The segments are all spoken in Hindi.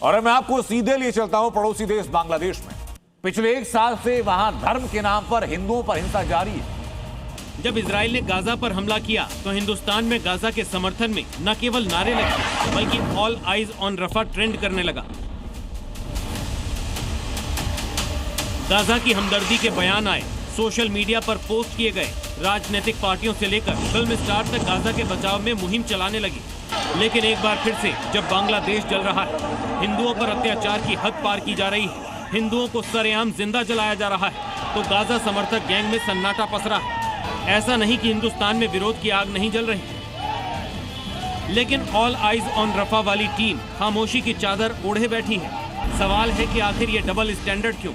और मैं आपको सीधे लिए चलता हूं पड़ोसी देश बांग्लादेश में। पिछले 1 साल से वहां धर्म के नाम पर हिंदुओं पर हिंसा जारी है। जब इजराइल ने गाजा पर हमला किया तो हिंदुस्तान में गाजा के समर्थन में न केवल नारे लगे बल्कि ऑल आइज ऑन रफा ट्रेंड करने लगा। गाजा की हमदर्दी के बयान आए, सोशल मीडिया पर पोस्ट किए गए, राजनीतिक पार्टियों से लेकर फिल्म स्टार तक गाजा के बचाव में मुहिम चलाने लगी। लेकिन एक बार फिर से जब बांग्लादेश जल रहा है, हिंदुओं पर अत्याचार की हद पार की जा रही है, हिंदुओं को सरेआम जिंदा जलाया जा रहा है, तो गाजा समर्थक गैंग में सन्नाटा पसरा है। ऐसा नहीं कि हिंदुस्तान में विरोध की आग नहीं जल रही, लेकिन ऑल आइज ऑन रफा वाली टीम खामोशी की चादर ओढ़े बैठी है। सवाल है कि आखिर ये डबल स्टैंडर्ड क्यों?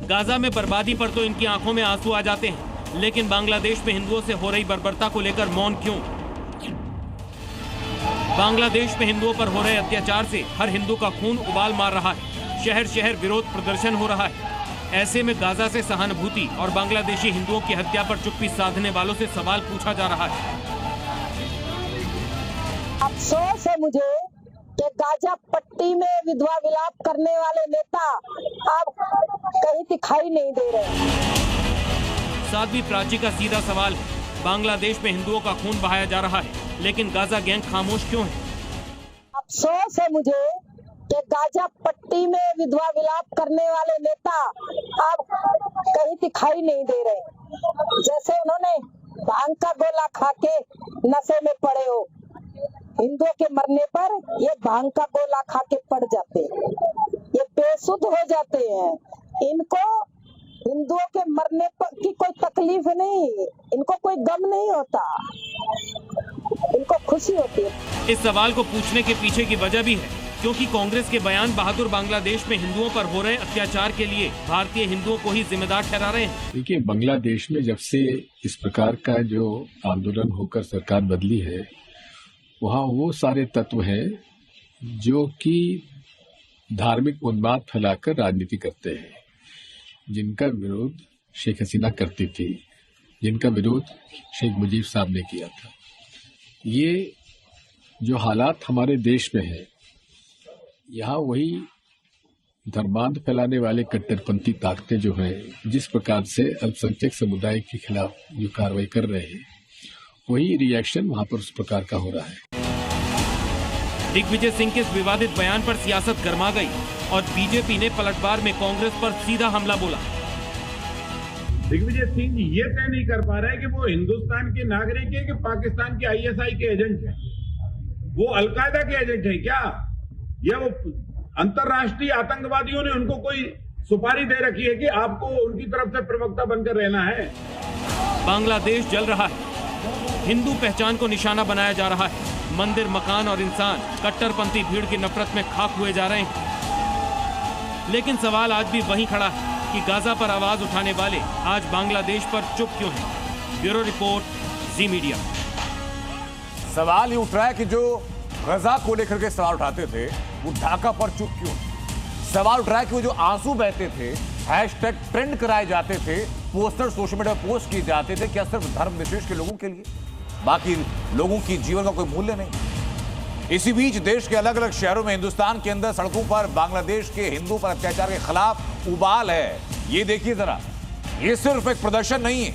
गाजा में बर्बादी पर तो इनकी आंखों में आंसू आ जाते हैं, लेकिन बांग्लादेश में हिंदुओं से हो रही बर्बरता को लेकर मौन क्यों? बांग्लादेश में हिंदुओं पर हो रहे अत्याचार से हर हिंदू का खून उबाल मार रहा है। शहर शहर विरोध प्रदर्शन हो रहा है। ऐसे में गाजा से सहानुभूति और बांग्लादेशी हिंदुओं की हत्या पर चुप्पी साधने वालों से सवाल पूछा जा रहा है। अफसोस है मुझे कि गाजा पट्टी में विधवा विलाप करने वाले नेता अब कहीं दिखाई नहीं दे रहे। साध्वी प्राची का सीधा सवाल है, बांग्लादेश में हिंदुओं का खून बहाया जा रहा है, लेकिन गाजा गैंग खामोश क्यों है? अफसोस है मुझे कि गाजा पट्टी में विधवा विलाप करने वाले नेता अब कहीं दिखाई नहीं दे रहे। जैसे उन्होंने भांग का गोला खा के नशे में पड़े हो, हिंदुओं के मरने पर ये भांग का गोला खा के पड़ जाते हैं, ये बेसुध हो जाते हैं। इनको हिंदुओं के मरने पर की कोई तकलीफ नहीं, इनको कोई गम नहीं होता, इनको खुशी होती है। इस सवाल को पूछने के पीछे की वजह भी है, क्योंकि कांग्रेस के बयान बहादुर बांग्लादेश में हिंदुओं पर हो रहे अत्याचार के लिए भारतीय हिंदुओं को ही जिम्मेदार ठहरा रहे हैं। देखिए, बांग्लादेश में जब से इस प्रकार का जो आंदोलन होकर सरकार बदली है, वहाँ वो सारे तत्व हैं जो कि धार्मिक उन्माद फैलाकर राजनीति करते हैं, जिनका विरोध शेख हसीना करती थी, जिनका विरोध शेख मुजीब साहब ने किया था। ये जो हालात हमारे देश में है, यहाँ वही धर्मांध फैलाने वाले कट्टरपंथी ताकतें जो हैं, जिस प्रकार से अल्पसंख्यक समुदाय के खिलाफ जो कार्रवाई कर रहे हैं, वही रिएक्शन वहाँ पर उस प्रकार का हो रहा है। दिग्विजय सिंह के इस विवादित बयान पर सियासत गर्मा गई और बीजेपी ने पलटवार में कांग्रेस पर सीधा हमला बोला। दिग्विजय सिंह ये तय नहीं कर पा रहे कि वो हिंदुस्तान के नागरिक है कि पाकिस्तान के आईएसआई के एजेंट है, वो अलकायदा के एजेंट है क्या, या वो अंतरराष्ट्रीय आतंकवादियों ने उनको कोई सुपारी दे रखी है कि आपको उनकी तरफ से प्रवक्ता बनकर रहना है। बांग्लादेश जल रहा है, हिंदू पहचान को निशाना बनाया जा रहा है, मंदिर, मकान और इंसान कट्टरपंथी भीड़ की नफरत में खाक हुए जा रहे हैं। लेकिन सवाल आज भी वहीं खड़ा है कि गाजा पर आवाज उठाने वाले आज बांग्लादेश पर चुप क्यों हैं? Bureau report, Zee media. सवाल ये उठ रहा है कि जो गजा को लेकर के सवाल उठाते थे वो ढाका पर चुप क्यों? सवाल उठ रहा है कि वो जो आंसू बहते थे, हैशटैग ट्रेंड कराए जाते थे, पोस्टर सोशल मीडिया पर पोस्ट किए जाते थे, क्या सिर्फ धर्म विशेष के लोगों के लिए, बाकी लोगों की जीवन का कोई मूल्य नहीं? इसी बीच देश के अलग अलग शहरों में हिंदुस्तान के अंदर सड़कों पर बांग्लादेश के हिंदू पर अत्याचार के खिलाफ उबाल है। ये देखिए जरा, ये सिर्फ एक प्रदर्शन नहीं है,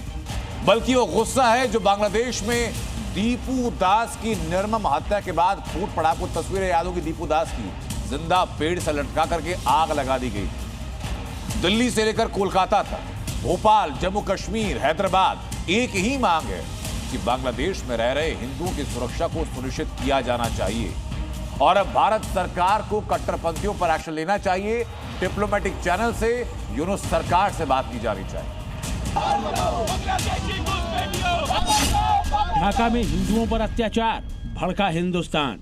बल्कि वो गुस्सा है जो बांग्लादेश में दीपू दास की निर्मम हत्या के बाद फूट पड़ा। कुछ तस्वीरें याद होगी दीपू दास की, जिंदा पेड़ से लटका करके आग लगा दी गई। दिल्ली से लेकर कोलकाता तक, भोपाल, जम्मू कश्मीर, हैदराबाद, एक ही मांग है कि बांग्लादेश में रह रहे हिंदुओं की सुरक्षा को सुनिश्चित किया जाना चाहिए और अब भारत सरकार को कट्टरपंथियों पर एक्शन लेना चाहिए। डिप्लोमेटिक चैनल से यूनुस सरकार से बात की जानी चाहिए। ढाका में हिंदुओं पर अत्याचार, भड़का हिंदुस्तान।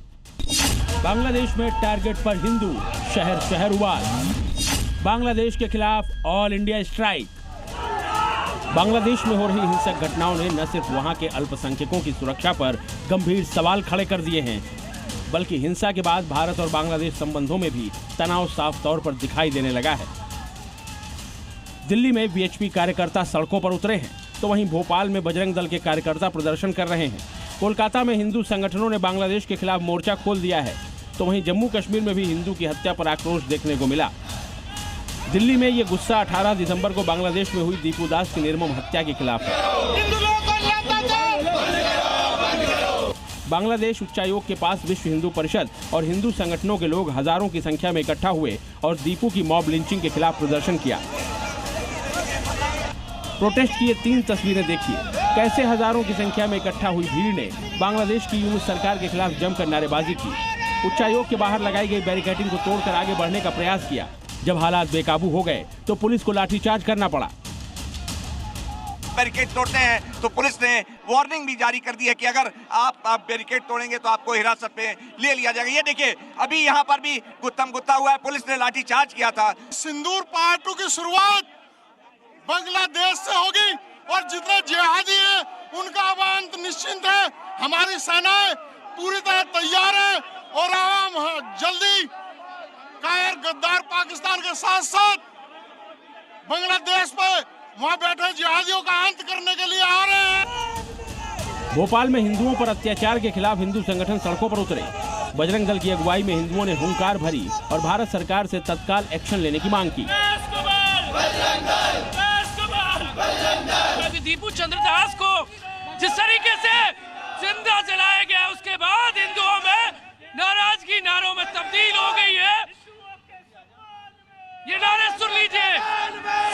बांग्लादेश में टारगेट पर हिंदू, शहर शहर उबाल। बांग्लादेश के खिलाफ ऑल इंडिया स्ट्राइक। बांग्लादेश में हो रही हिंसक घटनाओं ने न सिर्फ वहां के अल्पसंख्यकों की सुरक्षा पर गंभीर सवाल खड़े कर दिए हैं, बल्कि हिंसा के बाद भारत और बांग्लादेश संबंधों में भी तनाव साफ तौर पर दिखाई देने लगा है। दिल्ली में बीएचपी कार्यकर्ता सड़कों पर उतरे हैं, तो वहीं भोपाल में बजरंग दल के कार्यकर्ता प्रदर्शन कर रहे हैं। कोलकाता में हिंदू संगठनों ने बांग्लादेश के खिलाफ मोर्चा खोल दिया है। तो वहीं जम्मू कश्मीर में भी हिंदू की हत्या पर आक्रोश देखने को मिला। दिल्ली में ये गुस्सा 18 दिसंबर को बांग्लादेश में हुई दीपू दास की निर्मम हत्या के खिलाफ है। बांग्लादेश उच्चायोग के पास विश्व हिंदू परिषद और हिंदू संगठनों के लोग हजारों की संख्या में इकट्ठा हुए और दीपू की मॉब लिंचिंग के खिलाफ प्रदर्शन किया। प्रोटेस्ट की ये 3 तस्वीरें देखिए। कैसे हजारों की संख्या में इकट्ठा हुई भीड़ ने बांग्लादेश की यूनुस सरकार के खिलाफ जमकर नारेबाजी की। उच्चायोग के बाहर लगाई गई बैरिकेडिंग को तोड़कर आगे बढ़ने का प्रयास किया। जब हालात बेकाबू हो गए तो पुलिस को लाठीचार्ज करना पड़ा। बैरिकेड तोड़ते हैं तो पुलिस ने वार्निंग भी जारी कर दी है कि अगर आप बैरिकेड तोड़ेंगे तो आपको हिरासत में ले लिया जाएगा। ये देखिए अभी यहाँ पर भी गुत्थम गुत्था हुआ है, पुलिस ने लाठीचार्ज किया था। सिंदूर पहाड़ की शुरुआत बांग्लादेश से होगी और जितने जिहादी हैं उनका अब अंत निश्चिंत है। हमारी सेनाएं पूरी तरह तैयार है और हम जल्दी कायर गद्दार पाकिस्तान के साथ साथ बांग्लादेश पे वहाँ बैठे जिहादियों का अंत करने के लिए आ रहे हैं। भोपाल में हिंदुओं पर अत्याचार के खिलाफ हिंदू संगठन सड़कों पर उतरे। बजरंग दल की अगुवाई में हिंदुओं ने हुंकार भरी और भारत सरकार से तत्काल एक्शन लेने की मांग की। दीपू चंद्र दास को जिस तरीके से जिंदा जलाया गया उसके बाद हिंदुओं में नाराजगी नारों में तब्दील हो गई है। ये नारे सुन लीजिए,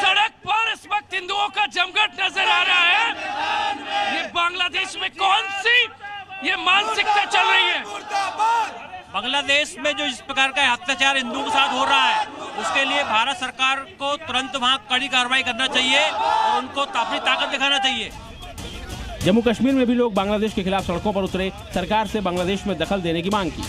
सड़क पर इस वक्त हिंदुओं का जमघट नजर आ रहा है। ये बांग्लादेश में कौन सी ये मानसिकता चल रही है? बांग्लादेश में जो इस प्रकार का अत्याचार हिंदुओं के साथ हो रहा है उसके लिए भारत सरकार को तुरंत वहां कड़ी कार्रवाई करना चाहिए और उनको अपनी ताकत दिखाना चाहिए। जम्मू कश्मीर में भी लोग बांग्लादेश के खिलाफ सड़कों पर उतरे, सरकार से बांग्लादेश में दखल देने की मांग की।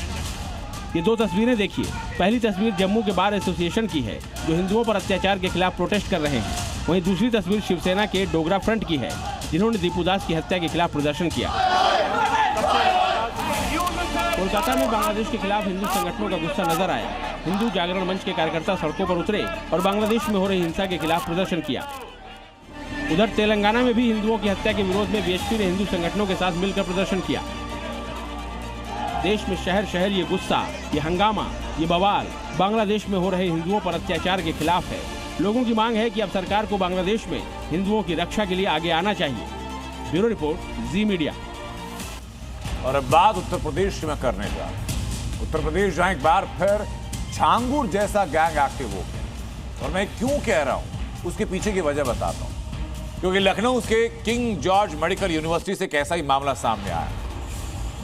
ये 2 तस्वीरें देखिए। पहली तस्वीर जम्मू के बार एसोसिएशन की है जो हिंदुओं पर अत्याचार के खिलाफ प्रोटेस्ट कर रहे हैं। वहीं दूसरी तस्वीर शिवसेना के डोगरा फ्रंट की है जिन्होंने दीपू दास की हत्या के खिलाफ प्रदर्शन किया। कोलकाता में बांग्लादेश के खिलाफ हिंदू संगठनों का गुस्सा नजर आया। हिंदू जागरण मंच के कार्यकर्ता सड़कों पर उतरे और बांग्लादेश में हो रही हिंसा के खिलाफ प्रदर्शन किया। उधर तेलंगाना में भी हिंदुओं की हत्या के विरोध में बीएचपी ने हिंदू संगठनों के साथ मिलकर प्रदर्शन किया। देश में शहर शहर ये गुस्सा, ये हंगामा, ये बवाल बांग्लादेश में हो रहे हिंदुओं पर अत्याचार के खिलाफ है। लोगों की मांग है कि अब सरकार को बांग्लादेश में हिंदुओं की रक्षा के लिए आगे आना चाहिए। Bureau report, Zee media. और अब बात उत्तर प्रदेश में करने जा उत्तर प्रदेश जहां एक बार फिर छांगुर जैसा गैंग एक्टिव हो गया। और मैं क्यों कह रहा हूं उसके पीछे की वजह बताता हूं। क्योंकि लखनऊ के किंग जॉर्ज मेडिकल यूनिवर्सिटी से एक ऐसा ही मामला सामने आया।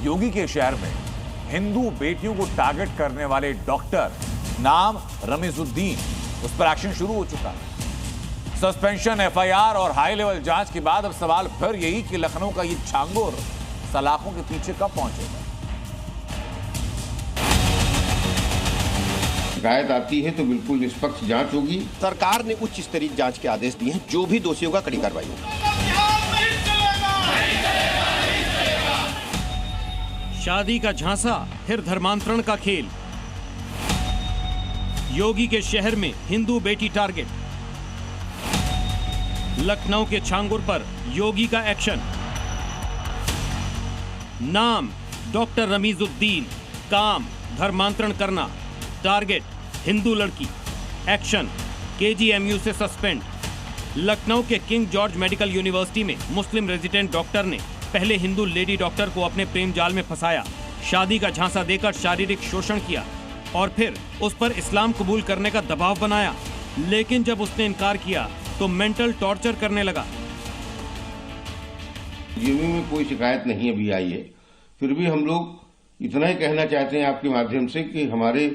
योगी के शहर में हिंदू बेटियों को टारगेट करने वाले डॉक्टर नाम रमीजुद्दीन, उस पर एक्शन शुरू हो चुका है। सस्पेंशन, एफआईआर और हाई लेवल जांच के बाद अब सवाल फिर यही कि लखनऊ का ये छांगुर सलाखों के पीछे कब पहुंचेगा। शिकायत आती है तो बिल्कुल निष्पक्ष जांच होगी। सरकार ने उच्च स्तरीय जांच के आदेश दिए हैं, जो भी दोषियों का कड़ी कार्रवाई होगी। शादी का झांसा, फिर धर्मांतरण का खेल। योगी के शहर में हिंदू बेटी टारगेट। लखनऊ के छांगुर पर योगी का एक्शन। नाम डॉक्टर रमीजुद्दीन, काम धर्मांतरण करना, टारगेट हिंदू लड़की, एक्शन केजीएमयू से सस्पेंड। लखनऊ के किंग जॉर्ज मेडिकल यूनिवर्सिटी में मुस्लिम रेजिडेंट डॉक्टर ने पहले हिंदू लेडी डॉक्टर को अपने प्रेम जाल में फंसाया, शादी का झांसा देकर शारीरिक शोषण किया और फिर उस पर इस्लाम कबूल करने का दबाव बनाया। लेकिन जब उसने इनकार किया तो मेंटल टॉर्चर करने लगा। जेबी में कोई शिकायत नहीं अभी आई है, फिर भी हम लोग इतना ही कहना चाहते हैं आपके माध्यम से कि हमारे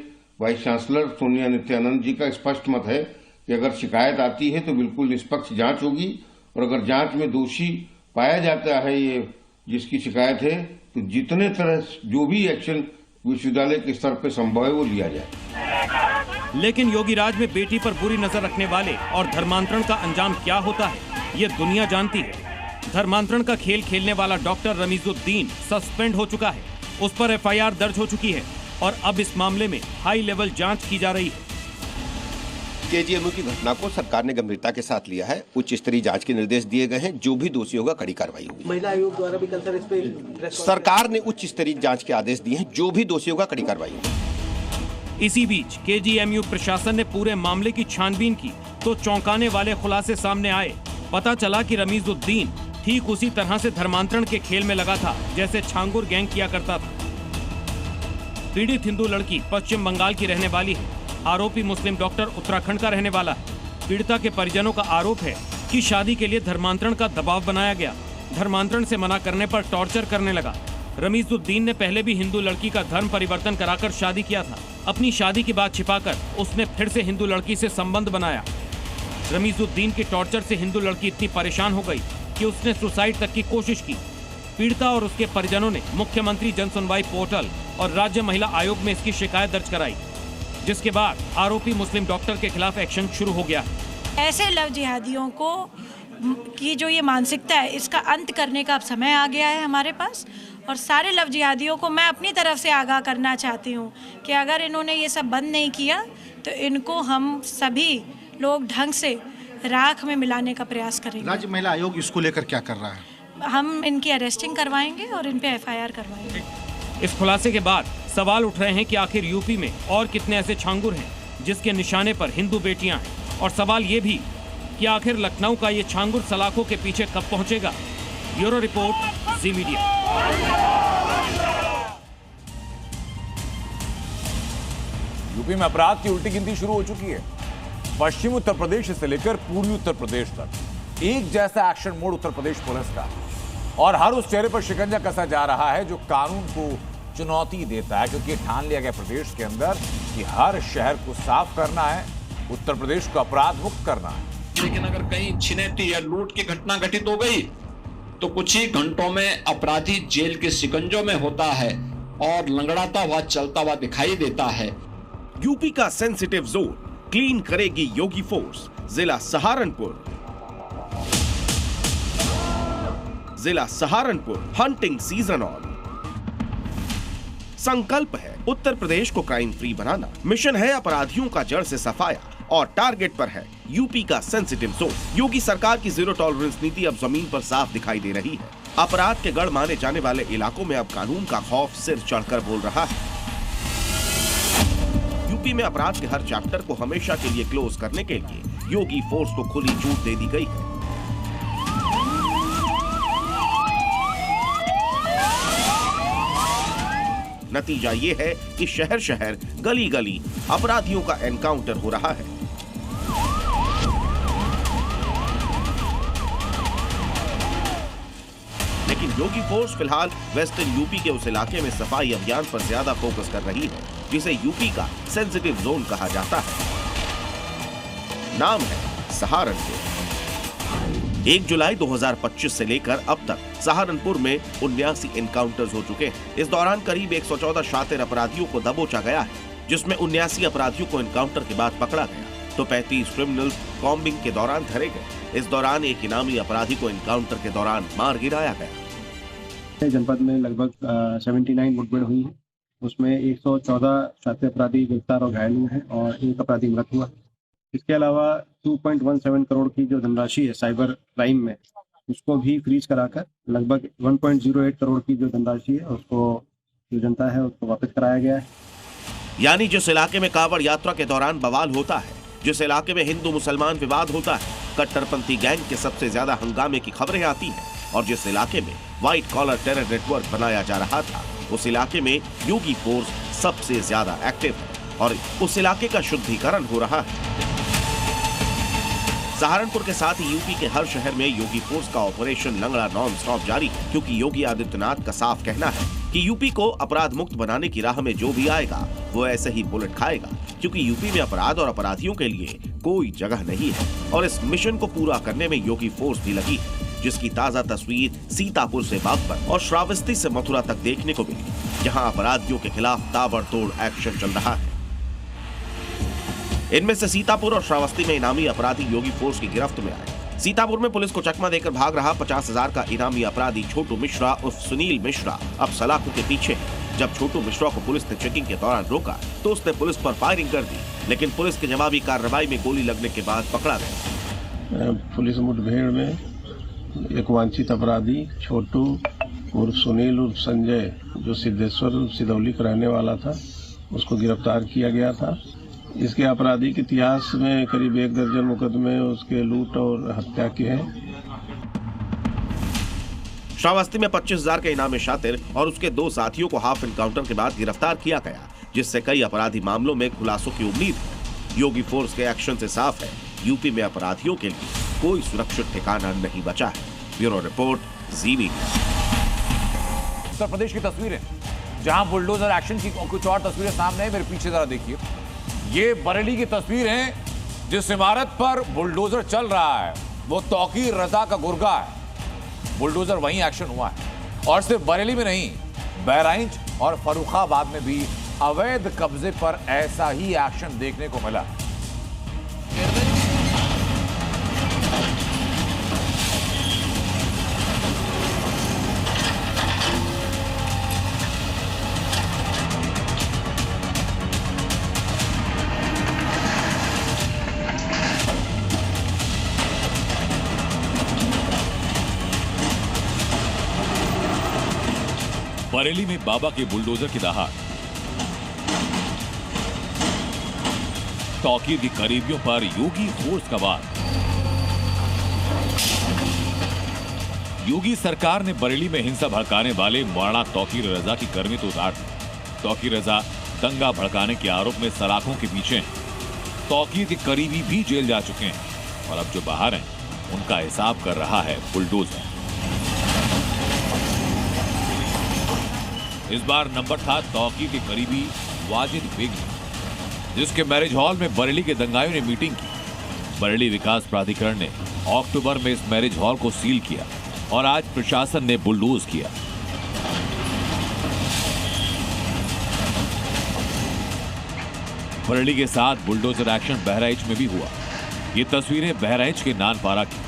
वाइस चांसलर सोनिया नित्यानंद जी का स्पष्ट मत है कि अगर शिकायत आती है तो बिल्कुल निष्पक्ष जांच होगी और अगर जांच में दोषी पाया जाता है ये जिसकी शिकायत है तो जितने तरह जो भी एक्शन विश्वविद्यालय के स्तर पर संभव है वो लिया जाए। लेकिन योगी राज में बेटी पर बुरी नजर रखने वाले और धर्मांतरण का अंजाम क्या होता है ये दुनिया जानती है। धर्मांतरण का खेल खेलने वाला डॉक्टर रमीजुद्दीन सस्पेंड हो चुका है, उस पर एफआईआर दर्ज हो चुकी है और अब इस मामले में हाई लेवल जांच की जा रही है। केजीएमयू की घटना को सरकार ने गंभीरता के साथ लिया है। उच्च स्तरीय जांच के निर्देश दिए गए हैं। जो भी दोषी होगा कड़ी कार्रवाई होगी। महिला आयोग द्वारा भी कल सर इस पे सरकार ने उच्च स्तरीय जांच के आदेश दिए हैं। जो भी दोषी होगा कड़ी कार्रवाई होगी। इसी बीच केजीएमयू प्रशासन ने पूरे मामले की छानबीन की तो चौंकाने वाले खुलासे सामने आए। पता चला कि रमीजुद्दीन ठीक उसी तरह से धर्मांतरण के खेल में लगा था जैसे छांगुर गैंग किया करता था। पीड़ित हिंदू लड़की पश्चिम बंगाल की रहने वाली है। आरोपी मुस्लिम डॉक्टर उत्तराखंड का रहने वाला है। पीड़िता के परिजनों का आरोप है कि शादी के लिए धर्मांतरण का दबाव बनाया गया। धर्मांतरण से मना करने पर टॉर्चर करने लगा। रमीजुद्दीन ने पहले भी हिंदू लड़की का धर्म परिवर्तन कराकर शादी किया था। अपनी शादी की बात छिपाकर उसने फिर से हिंदू लड़की से संबंध बनाया। रमीजुद्दीन के टॉर्चर से हिंदू लड़की इतनी परेशान हो गई कि उसने सुसाइड तक की कोशिश की। पीड़िता और उसके परिजनों ने मुख्यमंत्री जन सुनवाई पोर्टल और राज्य महिला आयोग में इसकी शिकायत दर्ज कराई, जिसके बाद आरोपी मुस्लिम डॉक्टर के खिलाफ एक्शन शुरू हो गया। ऐसे लव जिहादियों को की जो ये मानसिकता है, इसका अंत करने का अब समय आ गया है हमारे पास। और सारे लव जिहादियों को मैं अपनी तरफ से आगाह करना चाहती हूँ कि अगर इन्होंने ये सब बंद नहीं किया तो इनको हम सभी लोग ढंग से राख में मिलाने का प्रयास करेंगे। राज्य महिला आयोग इसको लेकर क्या कर रहा है? हम इनकी अरेस्टिंग करवाएंगे और इन पे एफआईआर करवाएंगे। इस खुलासे के बाद सवाल उठ रहे हैं कि आखिर यूपी में और कितने ऐसे छांगुर हैं जिसके निशाने पर हिंदू बेटियां हैं। और सवाल ये भी कि आखिर लखनऊ का ये छांगुर सलाखों के पीछे कब पहुंचेगा। Bureau report, Zee media. UP में अपराध की उल्टी गिनती शुरू हो चुकी है। पश्चिमी उत्तर प्रदेश से लेकर पूर्वी उत्तर प्रदेश तक एक जैसा action mode Uttar Pradesh police का, और हर उस चेहरे पर शिकंजा कसा जा रहा है जो कानून को चुनौती देता है, क्योंकि ठान लिया गया प्रदेश के अंदर कि हर शहर को साफ करना है, उत्तर प्रदेश को अपराध मुक्त करना है। लेकिन अगर कहीं छिनैती या लूट की घटना घटित हो गई तो कुछ ही घंटों में अपराधी जेल के शिकंजों में होता है और लंगड़ाता हुआ चलता हुआ दिखाई देता है। यूपी का सेंसिटिव जोन क्लीन करेगी योगी फोर्स। जिला सहारनपुर। जिला सहारनपुर हंटिंग सीजन ऑन। संकल्प है उत्तर प्रदेश को क्राइम फ्री बनाना। मिशन है अपराधियों का जड़ से सफाया और टारगेट पर है यूपी का सेंसिटिव जोन। योगी सरकार की जीरो टॉलरेंस नीति अब जमीन पर साफ दिखाई दे रही है। अपराध के गढ़ माने जाने वाले इलाकों में अब कानून का खौफ सिर चढ़कर बोल रहा है। यूपी में अपराध के हर चैप्टर को हमेशा के लिए क्लोज करने के लिए योगी फोर्स को खुली छूट दे दी गई है। नतीजा ये है कि शहर शहर गली गली अपराधियों का एनकाउंटर हो रहा है। लेकिन योगी फोर्स फिलहाल वेस्टर्न यूपी के उस इलाके में सफाई अभियान पर ज्यादा फोकस कर रही है जिसे यूपी का सेंसिटिव जोन कहा जाता है। नाम है सहारनपुर। 1 जुलाई 2025 से लेकर अब तक सहारनपुर में 79 एनकाउंटर्स हो चुके हैं। इस दौरान करीब 114 शातिर अपराधियों को दबोचा गया है, जिसमें 79 अपराधियों को एनकाउंटर के बाद पकड़ा गया तो 35 क्रिमिनल्स कॉम्बिंग के दौरान धरे गए। इस दौरान एक इनामी अपराधी को एनकाउंटर के दौरान मार गिराया गया। जनपद में लगभग 79 मुठभेड़ हुई है। उसमें 114 शातिर अपराधी गिरफ्तार और घायल हुए हैं और एक अपराधी मृत हुआ। इसके अलावा 2.17 करोड़ की जो धनराशि है साइबर क्राइम में, उसको भी फ्रीज कराकर लगभग 1.08 करोड़ की जो धनराशि है उसको जो जनता है उसको वापस कराया गया है। यानी जिस इलाके में कांवड़ यात्रा के दौरान बवाल होता है, जिस इलाके में हिंदू मुसलमान विवाद होता है, कट्टरपंथी गैंग के सबसे ज्यादा हंगामे की खबरें आती हैं, और जिस इलाके में व्हाइट कॉलर टेरर नेटवर्क बनाया जा रहा था, उस इलाके में योगी फोर्स सबसे ज्यादा एक्टिव है और उस इलाके का शुद्धिकरण हो रहा है। सहारनपुर के साथ ही यूपी के हर शहर में योगी फोर्स का ऑपरेशन लंगड़ा नॉन स्टॉप जारी है, क्योंकि योगी आदित्यनाथ का साफ कहना है कि यूपी को अपराध मुक्त बनाने की राह में जो भी आएगा वो ऐसे ही बुलेट खाएगा, क्योंकि यूपी में अपराध और अपराधियों के लिए कोई जगह नहीं है। और इस मिशन को पूरा करने में योगी फोर्स भी लगी है, जिसकी ताजा तस्वीर सीतापुर से बागपत और श्रावस्ती से मथुरा तक देखने को मिली, जहां अपराधियों के खिलाफ ताबड़तोड़ एक्शन चल रहा है। इनमें से सीतापुर और श्रावस्ती में इनामी अपराधी योगी फोर्स की गिरफ्त में आए। सीतापुर में पुलिस को चकमा देकर भाग रहा 50,000 का इनामी अपराधी छोटू मिश्रा उर्फ सुनील मिश्रा अब सलाखों के पीछे है। जब छोटू मिश्रा को पुलिस ने चेकिंग के दौरान रोका तो उसने पुलिस पर फायरिंग कर दी, लेकिन पुलिस की जवाबी कार्रवाई में गोली लगने के बाद पकड़ा गया। पुलिस मुठभेड़ में एक वांछित अपराधी छोटू उर्फ सुनील उर्फ संजय, जो सिद्धेश्वर सिदौली का रहने वाला था, उसको गिरफ्तार किया गया था। इसके आपराधिक इतिहास में करीब 1 दर्जन मुकदमे उसके लूट और हत्या के हैं। श्रावस्ती में 25,000 के इनामी शातिर और उसके 2 साथियों को हाफ एनकाउंटर के बाद गिरफ्तार किया गया, जिससे कई अपराधी मामलों में खुलासों की उम्मीद है। योगी फोर्स के एक्शन से साफ है, यूपी में अपराधियों के लिए कोई सुरक्षित ठिकाना नहीं बचा है। Bureau report, Zee media. Uttar Pradesh की तस्वीरें जहां बुलडोजर एक्शन की कुछ और तस्वीरें सामने है। मेरे पीछे जरा देखिए, ये बरेली की तस्वीर है। जिस इमारत पर बुलडोजर चल रहा है वो तौकीर रजा का गुर्गा है। बुलडोजर वहीं एक्शन हुआ है, और सिर्फ बरेली में नहीं, बहराइच और फर्रुखाबाद में भी अवैध कब्जे पर ऐसा ही एक्शन देखने को मिला। बरेली में बाबा के बुलडोजर की दहाड़, तौकीर की करीबियों पर योगी फोर्स का वार। योगी सरकार ने बरेली में हिंसा भड़काने वाले मौलाना तौकीर रजा की गर्मी तो उतार दी। तौकीर रजा दंगा भड़काने के आरोप में सलाखों के पीछे हैं। तौकीर के करीबी भी जेल जा चुके हैं, और अब जो बाहर हैं उनका हिसाब कर रहा है बुलडोजर। इस बार नंबर था तौकीर के करीबी वाजिद बेग, जिसके मैरिज हॉल में बरेली के दंगाइयों ने मीटिंग की। बरेली विकास प्राधिकरण ने अक्टूबर में इस मैरिज हॉल को सील किया और आज प्रशासन ने बुलडोज किया। बरेली के साथ बुलडोजर एक्शन बहराइच में भी हुआ। ये तस्वीरें बहराइच के नानपारा की,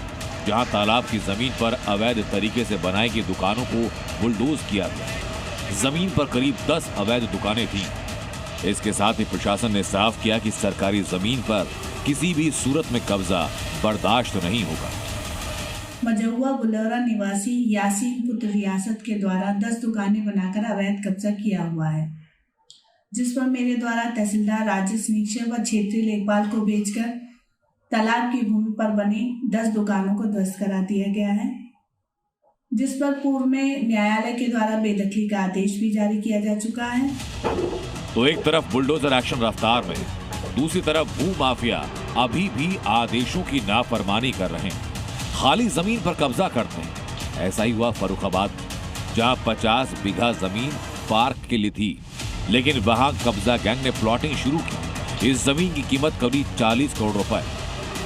जहां तालाब की जमीन पर अवैध तरीके से बनाई गई दुकानों को बुलडोज किया गया। जमीन पर करीब 10 अवैध दुकानें थीं। इसके साथ ही प्रशासन ने साफ किया कि सरकारी जमीन पर किसी भी सूरत में कब्जा बर्दाश्त नहीं होगा। मझौआ बुलौरा निवासी यासीन पुत्र रियासत के द्वारा 10 दुकानें बनाकर अवैध कब्जा किया हुआ है, जिस पर मेरे द्वारा तहसीलदार राजेश निक्षय व क्षेत्रीय लेखपाल को भेजकर तालाब की भूमि पर बनी 10 दुकानों को ध्वस्त करा दिया गया है, जिस पर पूर्व में न्यायालय के द्वारा बेदखली का आदेश भी जारी किया जा चुका है। तो एक तरफ बुलडोजर एक्शन रफ्तार में, दूसरी तरफ भू माफिया अभी भी आदेशों की नाफरमानी कर रहे हैं, खाली जमीन पर कब्जा करते हैं। ऐसा ही हुआ फर्रुखाबाद, जहां 50 बीघा जमीन पार्क के लिए थी, लेकिन वहां कब्जा गैंग ने प्लॉटिंग शुरू की। इस जमीन की कीमत करीब 40 करोड़ रुपए।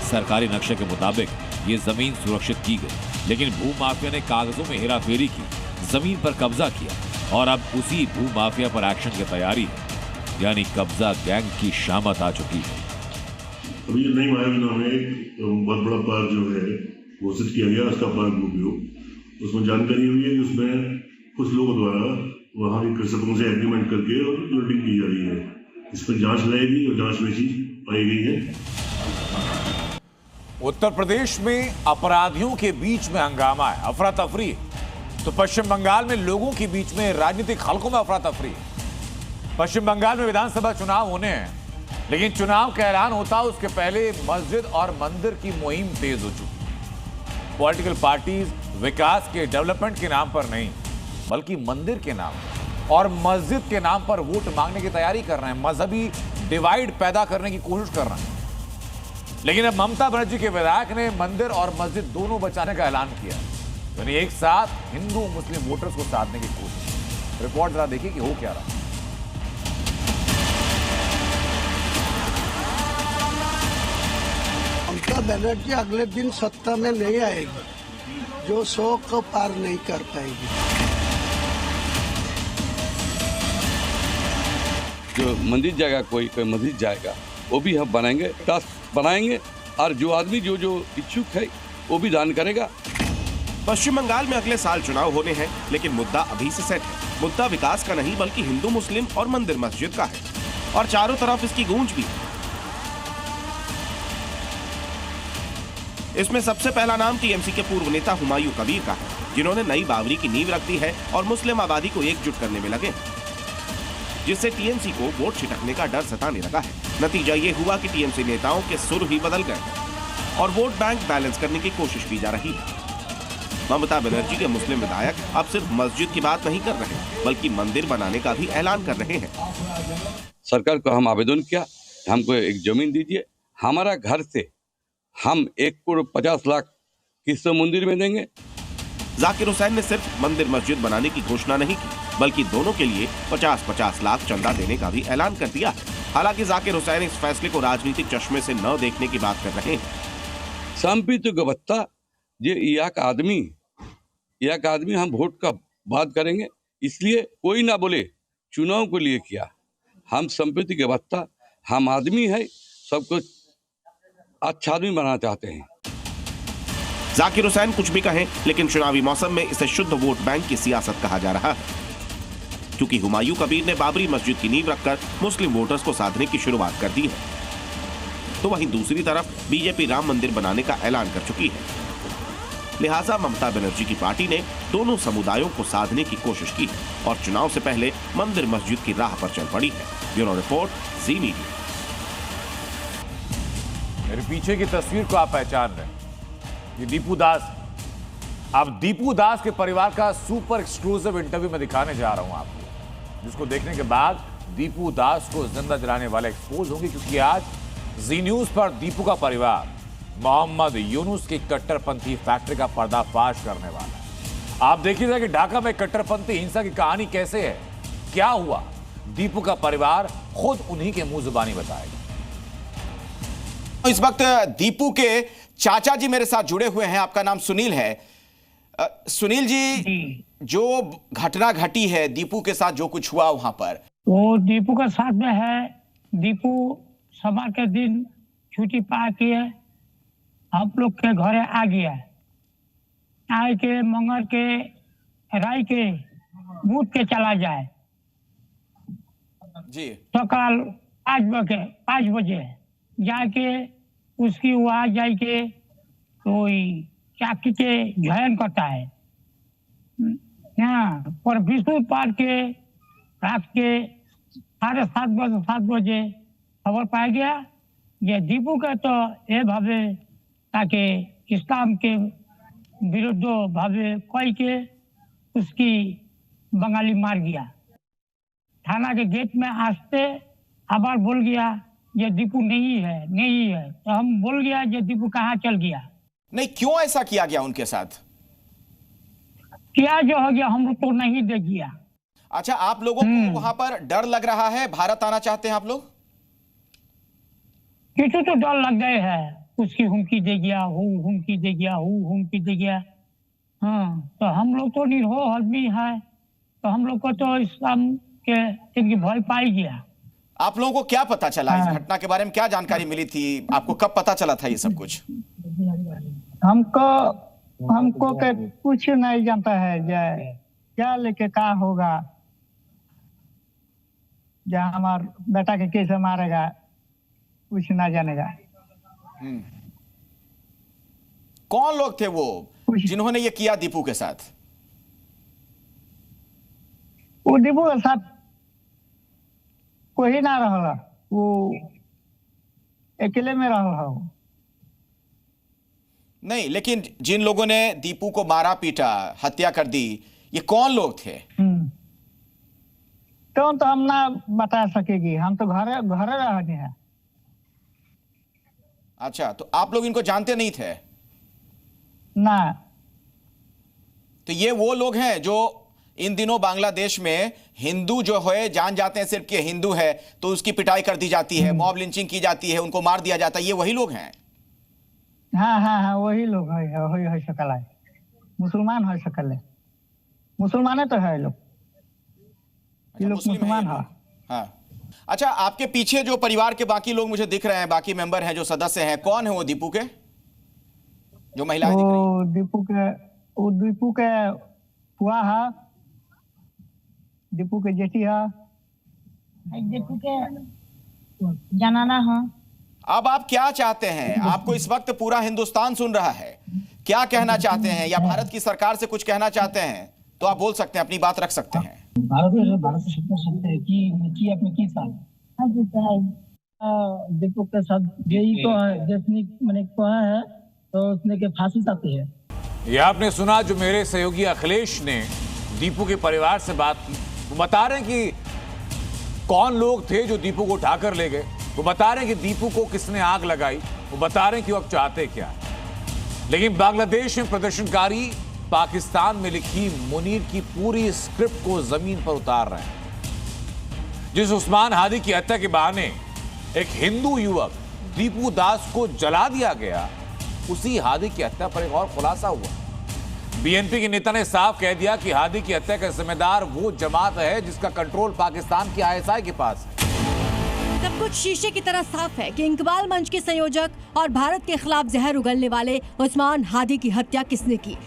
सरकारी नक्शे के मुताबिक ये जमीन सुरक्षित की गई, लेकिन भू माफिया ने कागजों में हेराफेरी की, जमीन पर कब्जा किया, और अब उसी भू माफिया पर एक्शन की तैयारी है। यानी कब्जा गैंग की शामत आ चुकी है। अभी नई मायावीना में बहुत बड़ा पार्क जो है घोषित किया गया, उसका पार्क उपयोग, उसमें जानकारी हुई है कि उसमें कुछ लोगों द्वारा वहाँ के कृषकों से एग्रीमेंट करके और लूटिंग की जा रही है। इस पर जांच लगेगी और जांच में चीज पाई गई है। उत्तर प्रदेश में अपराधियों के बीच में हंगामा है, अफरा तफरी। तो पश्चिम बंगाल में लोगों के बीच में राजनीतिक हलकों में अफरा तफरी। पश्चिम बंगाल में विधानसभा चुनाव होने हैं, लेकिन चुनाव का ऐलान होता उसके पहले मस्जिद और मंदिर की मुहिम तेज हो चुकी। पॉलिटिकल पार्टीज विकास के, डेवलपमेंट के नाम पर नहीं, बल्कि मंदिर के नाम और मस्जिद के नाम पर वोट मांगने की तैयारी कर रहे हैं, मजहबी डिवाइड पैदा करने की कोशिश कर रहे हैं। लेकिन अब ममता बनर्जी के विधायक ने मंदिर और मस्जिद दोनों बचाने का ऐलान किया, यानी एक साथ हिंदू मुस्लिम वोटर्स को साधने की कोशिश। रिपोर्ट जरा देखिए कि हो क्या रहा। ममता बनर्जी अगले दिन सत्ता में ले आएगी, जो 100 को पार नहीं कर पाएगी। जो मंदिर जाएगा, कोई मस्जिद जाएगा, वो भी हम बनाएंगे, टास्क बनाएंगे, और जो आदमी जो इच्छुक है वो भी दान करेगा। पश्चिम बंगाल में अगले साल चुनाव होने हैं, लेकिन मुद्दा अभी से सेट है। मुद्दा विकास का नहीं बल्कि हिंदू मुस्लिम और मंदिर मस्जिद का है, और चारों तरफ इसकी गूंज भी है। इसमें सबसे पहला नाम टीएमसी के पूर्व नेता हुमायूं कबीर का है, जिन्होंने नई बावरी की नींव रख दी है और मुस्लिम आबादी को एकजुट करने में लगे, जिससे टीएमसी को वोट छिटकने का डर सताने लगा है। नतीजा ये हुआ कि टीएमसी नेताओं के सुर ही बदल गए और वोट बैंक बैलेंस करने की कोशिश की जा रही है। ममता बनर्जी के मुस्लिम विधायक अब सिर्फ मस्जिद की बात नहीं कर रहे, बल्कि मंदिर बनाने का भी ऐलान कर रहे हैं। सरकार को हम आवेदन किया, हमको एक जमीन दीजिए, हमारा घर से हम 1,50,00,000 किस्त मंदिर में देंगे। जाकिर हुसैन ने सिर्फ मंदिर मस्जिद बनाने की घोषणा नहीं की, बल्कि दोनों के लिए 50-50 लाख चंदा देने का भी ऐलान कर दिया है। हालांकि जाकिर हुसैन इस फैसले को राजनीतिक चश्मे से न देखने की बात कर रहे हैं। संपित गवत्ता ये एक आदमी हम वोट का बात करेंगे, इसलिए कोई ना बोले चुनाव को लिए किया। हम संपत्ति के बत्ता, हम आदमी है, सबको अच्छा आदमी बनाना चाहते हैं। जाकिर हुसैन कुछ भी कहें, लेकिन चुनावी मौसम में इसे शुद्ध वोट बैंक की सियासत कहा जा रहा है, क्योंकि हुमायूं कबीर ने बाबरी मस्जिद की नींव रखकर मुस्लिम वोटर्स को साधने की शुरुआत कर दी है, तो वहीं दूसरी तरफ बीजेपी राम मंदिर बनाने का ऐलान कर चुकी है। लिहाजा ममता बनर्जी की पार्टी ने दोनों समुदायों को साधने की कोशिश की और चुनाव से पहले मंदिर मस्जिद की राह पर चल पड़ी है। Bureau report, Zee media. मेरे पीछे की तस्वीर को आप पहचान रहे हैं, ये दीपू दास। अब दीपू दास के परिवार का सुपर एक्सक्लूसिव इंटरव्यू में दिखाने जा रहा हूं आपको, जिसको देखने के बाद दीपू दास को जिंदा जलाने वाले एक्सपोज होंगे, क्योंकि आज जी न्यूज पर दीपू का परिवार मोहम्मद यूनुस की कट्टरपंथी फैक्ट्री का पर्दाफाश करने वाला है। आप देखिएगा कि ढाका में कट्टरपंथी हिंसा की कहानी कैसे है, क्या हुआ, दीपू का परिवार खुद उन्हीं के मुंह जुबानी बताएगा। इस वक्त दीपू के चाचा जी मेरे साथ जुड़े हुए हैं। आपका नाम सुनील है। सुनील जी, जो घटना घटी है दीपू के साथ, जो कुछ हुआ वहां पर, वो दीपू के साथ में है। दीपू सोमवार के दिन छुट्टी पा के हम लोग के घरे आ गया, आए के मंगर के राय के बूथ के चला जाए जी। सकाल 5 बजे जाके उसकी वहां जाके कोई चाकी के जयन करता है यहाँ पर विष्णु पार्क के रात के 7:30 बजे खबर पाया गया। ये दीपू का तो ये भावे ताकि इस्लाम के विरुद्ध भावे कोई के उसकी बंगाली मार गया। थाना के गेट में आस्ते आबार बोल गया ये दीपू नहीं है। तो हम बोल गया ये दीपू कहाँ चल गया। नहीं, क्यों ऐसा किया गया उनके साथ? क्या जो हो गया हम लोग तो नहीं देख गया। अच्छा, आप लोगों को वहां पर डर लग रहा है? भारत आना चाहते हैं आप लोग? किसी तो डर लग गए है, उसकी हुमकी दे गया, हुमकी दे गया। हाँ, तो हम लोग तो निरहो आदमी है, तो हम लोग को तो इस्लाम के भय पाई गया। आप लोगों को क्या पता चला? इस घटना के बारे में क्या जानकारी मिली थी आपको? कब पता चला था ये सब कुछ? हमको के कुछ नहीं जानता है क्या लेके क्या होगा, जहाँ हमारे बेटा के कैसे मारेगा कुछ ना जानेगा। कौन लोग थे वो जिन्होंने ये किया दीपू के साथ? वो दीपू के साथ कोई ना रहा, वो अकेले में रहा। नहीं, लेकिन जिन लोगों ने दीपू को मारा पीटा, हत्या कर दी, ये कौन लोग थे? कौन तो हम ना बता सकेगी, हम तो घरे रहते हैं। अच्छा, तो आप लोग इनको जानते नहीं थे? ना। तो ये वो लोग हैं जो इन दिनों बांग्लादेश में हिंदू जो है जान जाते हैं सिर्फ कि हिंदू है तो उसकी पिटाई कर दी जाती है, मॉब लिंचिंग की जाती है, उनको मार दिया जाता है, ये वही लोग हैं? हाँ, वही लोग है सकल है, मुसलमान है सकल है, मुसलमान तो है लोग, ये लोग मुसलमान है। हाँ, अच्छा, आपके पीछे जो परिवार के बाकी लोग मुझे दिख रहे हैं, बाकी मेंबर हैं जो सदस्य हैं, कौन है वो दीपू के जो महिलाएं दिख रही हैं? दीपू के वो दीपू के हुआ है, दीपू के जेठी है, दीपू के जनाना है। अब आप क्या चाहते हैं? आपको इस वक्त पूरा हिंदुस्तान सुन रहा है, क्या कहना चाहते हैं? या भारत की सरकार से कुछ कहना चाहते हैं तो आप बोल सकते हैं, अपनी बात रख सकते हैं। भारत से सकते हैं कि आपने की साथ दीपू के साथ यही तो है, जैसनी मैंने कहा है तो उसने के फांसी चाहते हैं। ये आपने सुना जो मेरे सहयोगी अखिलेश ने दीपू के परिवार से बात की। वो बता रहे हैं कि कौन लोग थे जो दीपू को उठाकर ले गए, वो बता रहे हैं कि दीपू को किसने आग लगाई, वो बता रहे हैं कि वो अब चाहते क्या है। लेकिन बांग्लादेश में प्रदर्शनकारी पाकिस्तान में लिखी मुनीर की पूरी स्क्रिप्ट को जमीन पर उतार रहे हैं। जिस उस्मान हादी की हत्या के बहाने एक हिंदू युवक दीपू दास को जला दिया गया, उसी हादी की हत्या पर एक और खुलासा हुआ। बीएनपी के नेता ने साफ कह दिया कि हादी की हत्या का जिम्मेदार वो जमात है जिसका कंट्रोल पाकिस्तान की आईएसआई के पास है। सब कुछ शीशे की तरह साफ है कि इकबाल मंच के संयोजक और भारत के खिलाफ जहर उगलने वाले उस्मान हादी की हत्या किसने की।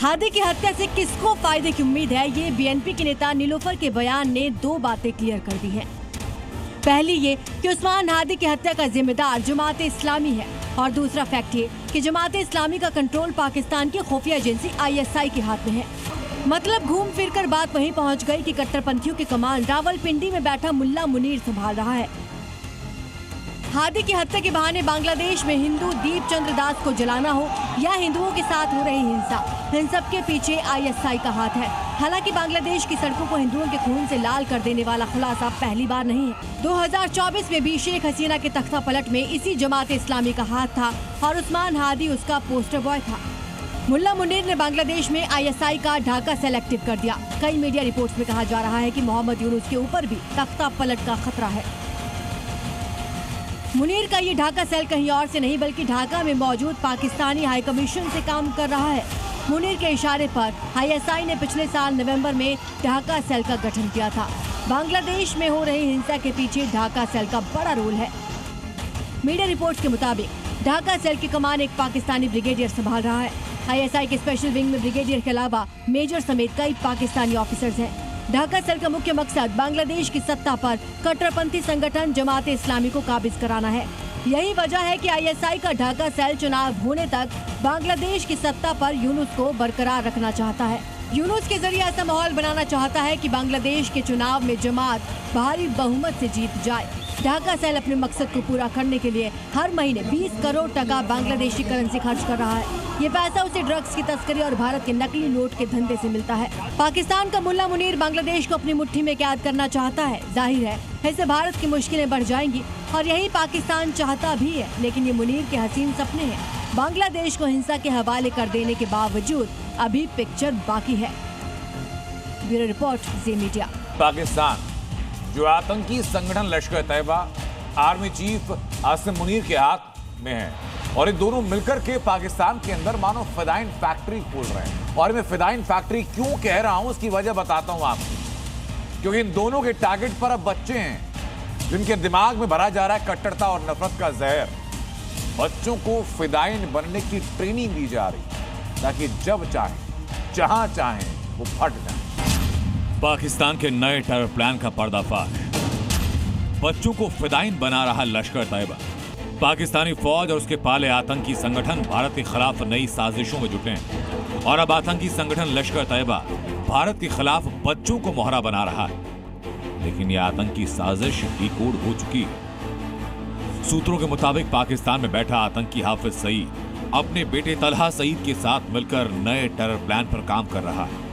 हादी की हत्या से किसको फायदे की उम्मीद है, ये बीएनपी के नेता नीलोफर के बयान ने दो बातें क्लियर कर दी हैं। पहली ये कि उस्मान हादी की हत्या का जिम्मेदार जमात इस्लामी है, और दूसरा फैक्ट ये कि जमात इस्लामी का कंट्रोल पाकिस्तान की खुफिया एजेंसी आईएसआई के हाथ में है। मतलब घूम फिर कर बात वहीं पहुंच गई कि कट्टरपंथियों की कमान रावलपिंडी में बैठा मुल्ला मुनीर संभाल रहा है। हादी की हत्या के बहाने बांग्लादेश में हिंदू दीप चंद्र दास को जलाना हो या हिंदुओं के साथ हो रही हिंसा, इन सब के पीछे आईएसआई का हाथ है। हालांकि बांग्लादेश की सड़कों को हिंदुओं के खून से लाल कर देने वाला खुलासा पहली बार नहीं है। 2024 में भी शेख हसीना के तख्ता पलट में इसी जमात इस्लामी का हाथ था और उस्मान हादी उसका पोस्टर बॉय था। मुल्ला मुनीर ने बांग्लादेश में आईएसआई का ढाका सेल एक्टिव कर दिया। कई मीडिया रिपोर्ट्स में कहा जा रहा है कि मोहम्मद यूनुस के ऊपर भी तख्ता पलट का खतरा है। मुनीर का ये ढाका सेल कहीं और से नहीं बल्कि ढाका में मौजूद पाकिस्तानी हाई कमीशन से काम कर रहा है। मुनीर के इशारे पर आईएसआई ने पिछले साल नवंबर में ढाका सेल का गठन किया था। बांग्लादेश में हो रही हिंसा के पीछे ढाका सेल का बड़ा रोल है। मीडिया रिपोर्ट्स के मुताबिक ढाका सेल की कमान एक पाकिस्तानी ब्रिगेडियर संभाल रहा है। आईएसआई के स्पेशल विंग में ब्रिगेडियर के अलावा मेजर समेत कई पाकिस्तानी ऑफिसर्स हैं। ढाका सेल का मुख्य मकसद बांग्लादेश की सत्ता पर कट्टरपंथी संगठन जमात इस्लामी को काबिज कराना है। यही वजह है कि आईएसआई का ढाका सेल चुनाव होने तक बांग्लादेश की सत्ता पर यूनुस को बरकरार रखना चाहता है। यूनुस के जरिए ऐसा माहौल बनाना चाहता है कि बांग्लादेश के चुनाव में जमात भारी बहुमत से जीत जाए। ढाका सेल अपने मकसद को पूरा करने के लिए हर महीने 20 करोड़ टका बांग्लादेशी करेंसी खर्च कर रहा है। ये पैसा उसे ड्रग्स की तस्करी और भारत के नकली नोट के धंधे से मिलता है। पाकिस्तान का मुल्ला मुनीर बांग्लादेश को अपनी मुट्ठी में कैद करना चाहता है। जाहिर है इससे भारत की मुश्किलें बढ़ जाएंगी और यही पाकिस्तान चाहता भी है। लेकिन ये मुनीर के हसीन सपने हैं। बांग्लादेश को हिंसा के हवाले कर देने के बावजूद अभी पिक्चर बाकी है। Bureau report, Zee media. Pakistan जो आतंकी संगठन लश्कर तैयबा आर्मी चीफ आसिम मुनीर के हाथ में है और ये दोनों मिलकर के पाकिस्तान के अंदर मानो फिदाइन फैक्ट्री खोल रहे हैं। और मैं फिदाइन फैक्ट्री क्यों कह रहा हूं उसकी वजह बताता हूं आपको। क्योंकि इन दोनों के टारगेट पर अब बच्चे हैं जिनके दिमाग में भरा जा रहा है कट्टरता और नफरत का जहर। बच्चों को फिदाइन बनने की ट्रेनिंग दी जा रही ताकि जब चाहे जहां चाहे वो फट जाए। पाकिस्तान के नए टेरर प्लान का पर्दाफाश, बच्चों को फिदाइन बना रहा लश्कर तैयबा। पाकिस्तानी फौज और उसके पाले आतंकी संगठन भारत के खिलाफ नई साजिशों में जुटे हैं और अब आतंकी संगठन लश्कर तैयबा भारत के खिलाफ बच्चों को मोहरा बना रहा है। लेकिन यह आतंकी साजिश डिकोड हो चुकी है। सूत्रों के मुताबिक पाकिस्तान में बैठा आतंकी हाफिज सईद अपने बेटे तलहा सईद के साथ मिलकर नए टेरर प्लान पर काम कर रहा है।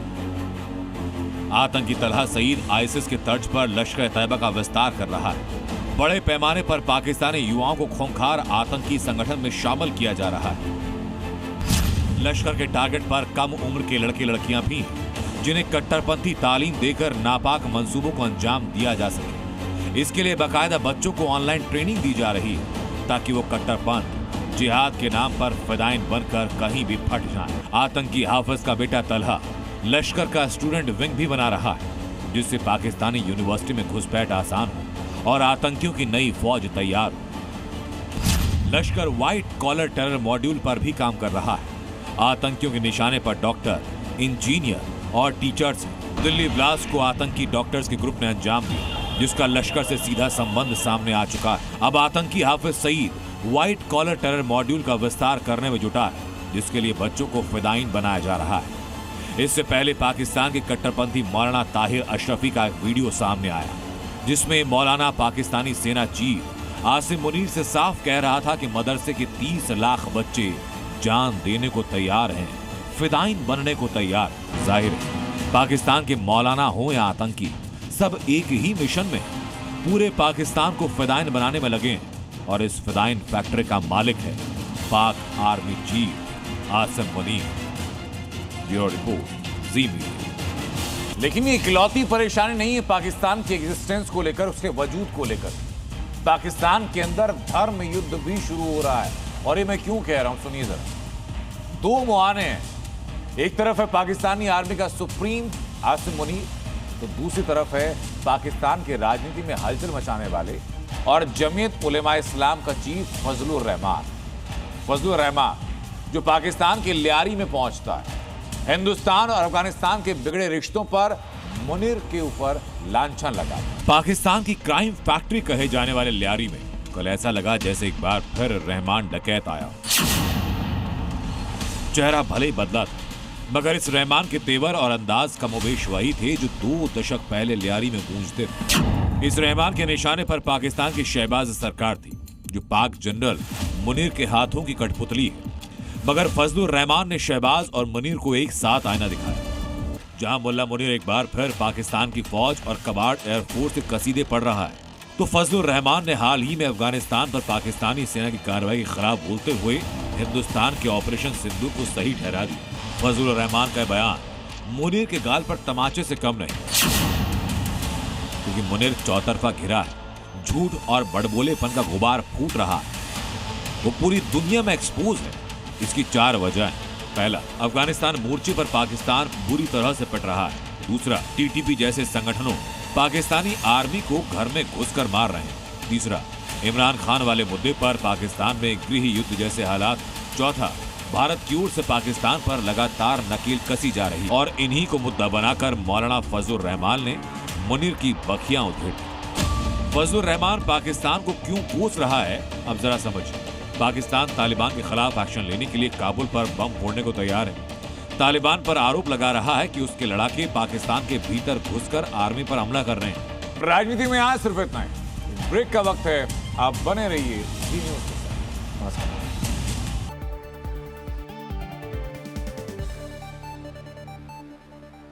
आतंकी तलहा सईद आईसिस के तर्ज पर लश्कर तैयबा का विस्तार कर रहा है। बड़े पैमाने पर पाकिस्तानी युवाओं को खूंखार आतंकी संगठन में शामिल किया जा रहा है। लश्कर के टारगेट पर कम उम्र के लड़के लड़कियां भी हैं जिन्हें कट्टरपंथी तालीम देकर नापाक मंसूबों को अंजाम दिया जा सके। इसके लिए बाकायदा बच्चों को ऑनलाइन ट्रेनिंग दी जा रही है ताकि वो कट्टरपंथ जिहाद के नाम पर फिदाइन बनकर कहीं भी फट जाए। आतंकी हाफिज का बेटा तलहा लश्कर का स्टूडेंट विंग भी बना रहा है जिससे पाकिस्तानी यूनिवर्सिटी में घुसपैठ आसान हो और आतंकियों की नई फौज तैयार हो। लश्कर व्हाइट कॉलर टेरर मॉड्यूल पर भी काम कर रहा है। आतंकियों के निशाने पर डॉक्टर, इंजीनियर और टीचर्स हैं। दिल्ली ब्लास्ट को आतंकी डॉक्टर्स के ग्रुप ने अंजाम दिया, जिसका लश्कर से सीधा संबंध सामने आ चुका है। अब आतंकी Hafiz Saeed white collar terror module का विस्तार करने में जुटा है, जिसके लिए बच्चों को फिदायीन बनाया जा रहा है। इससे पहले पाकिस्तान के कट्टरपंथी मौलाना ताहिर अशरफी का एक वीडियो सामने आया, जिसमें मौलाना पाकिस्तानी सेना चीफ आसिम मुनीर से साफ कह रहा था कि मदरसे के 30 लाख बच्चे जान देने को तैयार हैं, फिदायीन बनने को तैयार। जाहिर है पाकिस्तान के मौलाना हो या आतंकी, सब एक ही मिशन में पूरे पाकिस्तान को फिदायीन बनाने में लगे हैं। और इस फिदायीन फैक्ट्री का मालिक है Pak army chief Asim Munir. Bureau report, Zee media. लेकिन ये इकलौती परेशानी नहीं है पाकिस्तान की एग्जिस्टेंस को लेकर, उसके वजूद को लेकर। पाकिस्तान के अंदर धर्म युद्ध भी शुरू हो रहा है। और ये मैं क्यों कह रहा हूं, सुनिए जरा। दो मुआने हैं, एक तरफ है पाकिस्तानी आर्मी का सुप्रीम आसिम मुनीर, तो दूसरी तरफ है पाकिस्तान के राजनीति में हलचल मचाने वाले और जमीयत उलेमा इस्लाम का चीफ फजलुर रहमान। फजलुर रहमान जो पाकिस्तान के लियारी में पहुंचता है, हिंदुस्तान और अफगानिस्तान के बिगड़े रिश्तों पर मुनीर के ऊपर लांछन लगा। पाकिस्तान की क्राइम फैक्ट्री कहे जाने वाले लियारी में कल ऐसा लगा जैसे एक बार फिर रहमान डकैत आया। चेहरा भले ही बदला था, मगर इस रहमान के तेवर और अंदाज कमोबेश वही थे जो 2 दशक पहले लियारी में गूंजते थे। इस रहमान के निशाने पर पाकिस्तान की शहबाज सरकार थी, जो पाक जनरल मुनीर के हाथों की कठपुतली है। मगर फजलुर रहमान ने शहबाज और मुनीर को एक साथ आईना दिखाया। जहां मुल्ला मुनीर एक बार फिर पाकिस्तान की फौज और कबाड़ एयरफोर्स के कसीदे पढ़ रहा है, तो फजलुर रहमान ने हाल ही में अफगानिस्तान पर पाकिस्तानी सेना की कार्रवाई के खिलाफ बोलते हुए हिंदुस्तान के ऑपरेशन सिंधु को सही ठहरा दिया। फजलुर रहमान का बयान मुनीर के गाल पर तमाचे से कम नहीं, क्योंकि मुनीर चौतरफा घिरा है, झूठ और बड़बोलेपन का गुबार फूट रहा है, वो पूरी दुनिया में एक्सपोज है। इसकी 4 वजह हैं। पहला, अफगानिस्तान मोर्चे पर पाकिस्तान बुरी तरह से पिट रहा है। दूसरा, टीटीपी जैसे संगठनों पाकिस्तानी आर्मी को घर में घुसकर मार रहे हैं। तीसरा, इमरान खान वाले मुद्दे पर पाकिस्तान में गृह युद्ध जैसे हालात। चौथा, भारत की ओर से पाकिस्तान पर लगातार नकेल कसी जा रही, और इन्हीं को मुद्दा बनाकर मौलाना फजलुर रहमान ने मुनीर की बखियां उधेड़ी। फजलुर रहमान पाकिस्तान को क्यों कोस रहा है, अब जरा समझिए। पाकिस्तान तालिबान के खिलाफ एक्शन लेने के लिए काबुल पर बम फोड़ने को तैयार है। तालिबान पर आरोप लगा रहा है कि उसके लड़ाके पाकिस्तान के भीतर घुसकर आर्मी पर हमला कर रहे हैं। राजनीति में आज सिर्फ इतना ही। ब्रेक का वक्त है, आप बने रहिए न्यूज़ के साथ। नमस्कार।